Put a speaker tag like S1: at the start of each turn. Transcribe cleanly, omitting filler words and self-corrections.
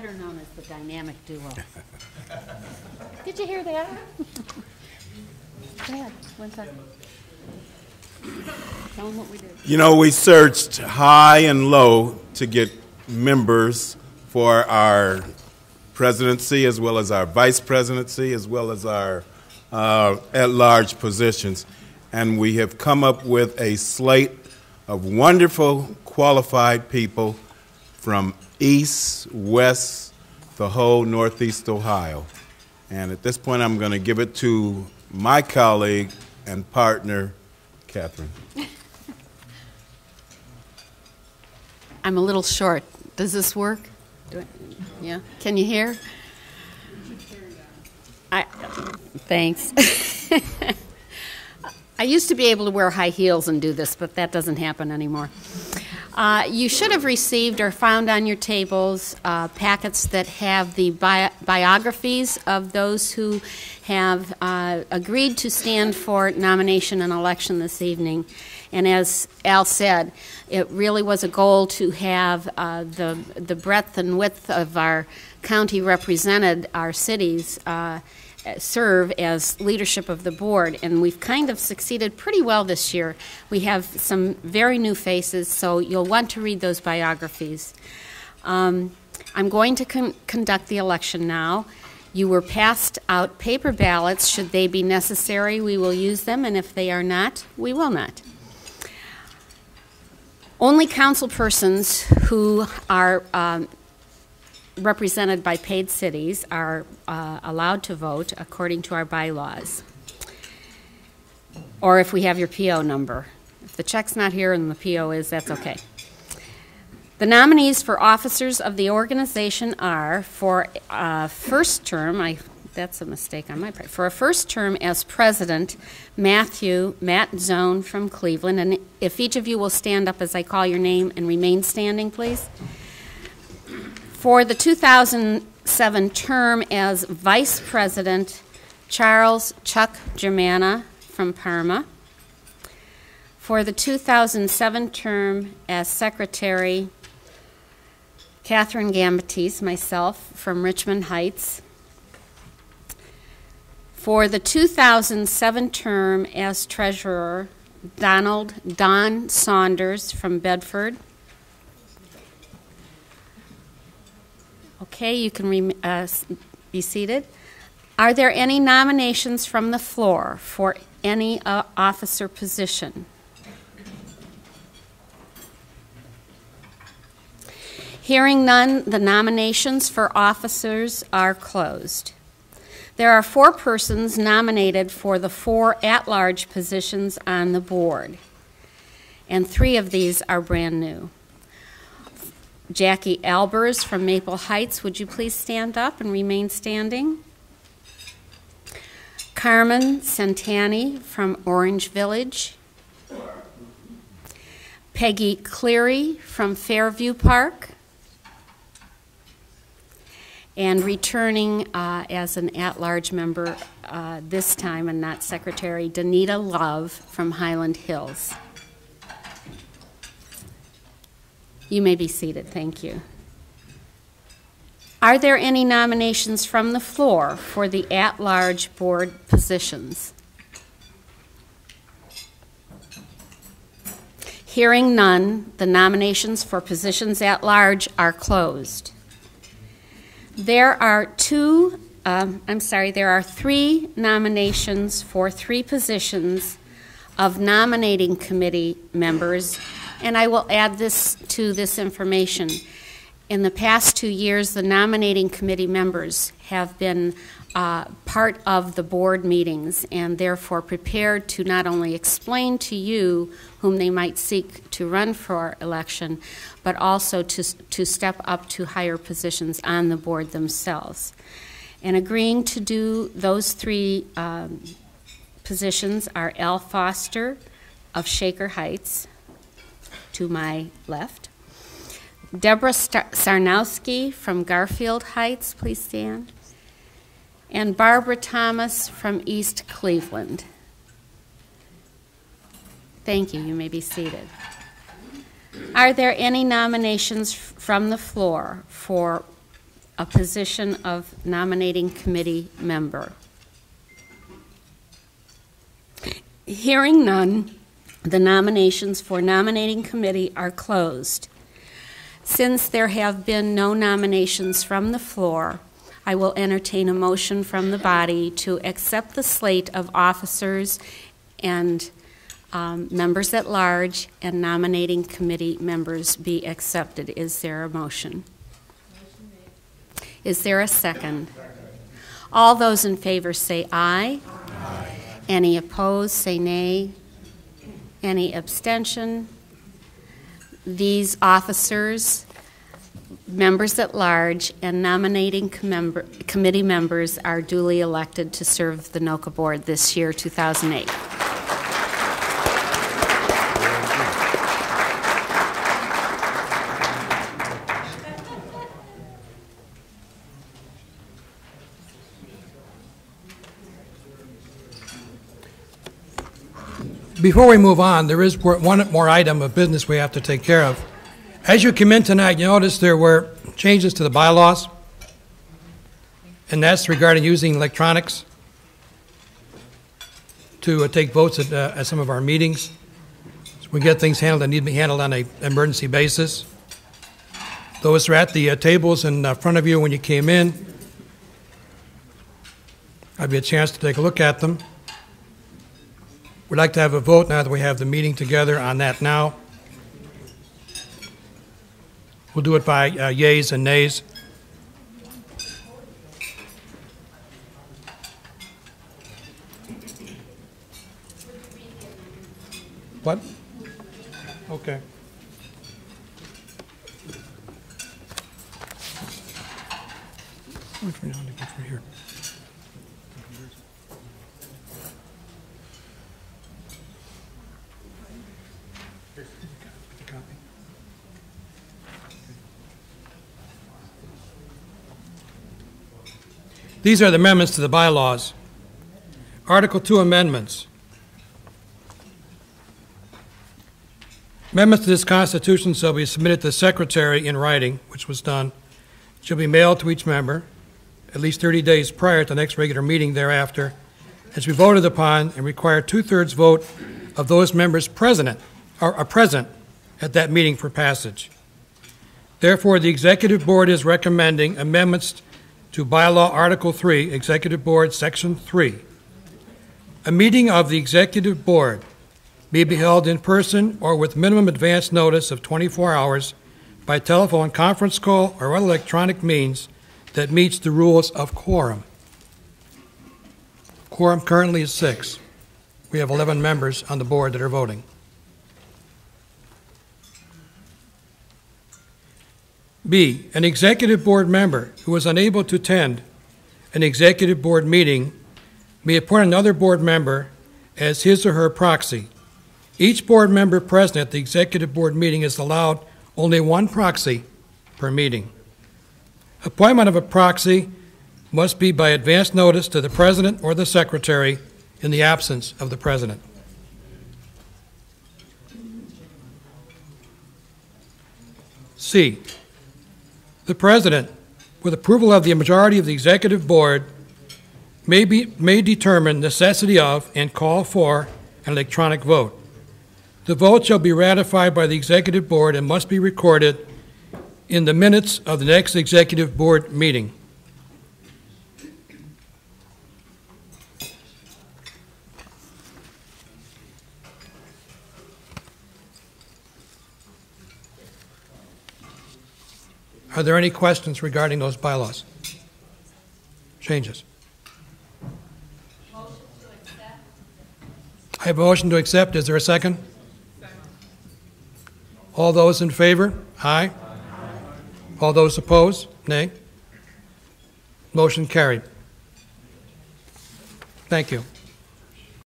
S1: Better known as the dynamic duo. Did you hear that? Go ahead. One second. Tell them what we did.
S2: You know, we searched high and low to get members for our presidency as well as our vice presidency as well as our at-large positions. And we have come up with a slate of wonderful, qualified people from east, west, the whole Northeast Ohio. And at this point, I'm going to give it to my colleague and partner, Catherine.
S1: I'm a little short. Does this work? Yeah. Can you hear? Thanks. I used to be able to wear high heels and do this, but that doesn't happen anymore. You should have received or found on your tables packets that have the biographies of those who have agreed to stand for nomination and election this evening. And as Al said, it really was a goal to have the breadth and width of our county represented, our cities, serve as leadership of the board, and we've kind of succeeded pretty well this year. We have some very new faces, so you'll want to read those biographies. I'm going to conduct the election now. You were passed out paper ballots. Should they be necessary, we will use them, and if they are not, we will not. Only council persons who are represented by paid cities are allowed to vote according to our bylaws, or if we have your PO number. If the check's not here and the PO is, that's okay. The nominees for officers of the organization are, for first term, that's a mistake on my part, for a first term as president, Matt Zone from Cleveland, and if each of you will stand up as I call your name and remain standing, please. For the 2007 term as Vice President, Charles Chuck Germana from Parma. For the 2007 term as Secretary, Catherine Gambatis, myself, from Richmond Heights. For the 2007 term as Treasurer, Don Saunders from Bedford. Okay, you can be seated. Are there any nominations from the floor for any officer position? Hearing none, the nominations for officers are closed. There are 4 persons nominated for the 4 at-large positions on the board, and 3 of these are brand new. Jackie Albers from Maple Heights, would you please stand up and remain standing? Carmen Santani from Orange Village. Peggy Cleary from Fairview Park. And returning as an at-large member this time and not secretary, Danita Love from Highland Hills. You may be seated. Thank you. Are there any nominations from the floor for the at-large board positions? Hearing none, the nominations for positions at large are closed. There are 3 nominations for 3 positions of nominating committee members, and I will add this to this information. In the past 2 years, the nominating committee members have been part of the board meetings and therefore prepared to not only explain to you whom they might seek to run for election, but also to step up to higher positions on the board themselves. And agreeing to do those 3 positions are Al Foster of Shaker Heights, to my left. Deborah Sarnowski from Garfield Heights, please stand. And Barbara Thomas from East Cleveland. Thank you. You may be seated. Are there any nominations from the floor for a position of nominating committee member? Hearing none, the nominations for nominating committee are closed. Since there have been no nominations from the floor, I will entertain a motion from the body to accept the slate of officers and members at large and nominating committee members be accepted. Is there a motion? Is there a second? All those in favor say aye. Aye. Any opposed say nay. Any abstention? These officers, members at large, and nominating committee members are duly elected to serve the NOCCA board this year, 2008.
S3: Before we move on, there is one more item of business we have to take care of. As you come in tonight, you notice there were changes to the bylaws, and that's regarding using electronics to take votes at some of our meetings. So we get things handled that need to be handled on an emergency basis. Those are at the tables in front of you when you came in. I'll have a chance to take a look at them. We'd like to have a vote now that we have the meeting together on that now. We'll do it by yeas and nays. What? Okay. Which one do I go for here? These are the amendments to the bylaws. Article 2 amendments. Amendments to this Constitution shall be submitted to the Secretary in writing, which was done. It shall be mailed to each member at least 30 days prior to the next regular meeting thereafter, and shall be voted upon and require 2/3 vote of those members present at that meeting for passage. Therefore, the Executive Board is recommending amendments to Bylaw Article 3, Executive Board, Section 3. A meeting of the Executive Board may be held in person or with minimum advance notice of 24 hours by telephone conference call or other electronic means that meets the rules of quorum. Quorum currently is 6. We have 11 members on the board that are voting. B, an Executive Board member who is unable to attend an Executive Board meeting may appoint another board member as his or her proxy. Each board member present at the Executive Board meeting is allowed only one proxy per meeting. Appointment of a proxy must be by advance notice to the President or the Secretary in the absence of the President. C, the President, with approval of the majority of the Executive Board, may determine necessity of and call for an electronic vote. The vote shall be ratified by the Executive Board and must be recorded in the minutes of the next Executive Board meeting. Are there any questions regarding those bylaws? Changes? Motion to accept. I have a motion to accept. Is there a second? Second. All those in favor? Aye. Aye. All those opposed? Nay. Motion carried. Thank you.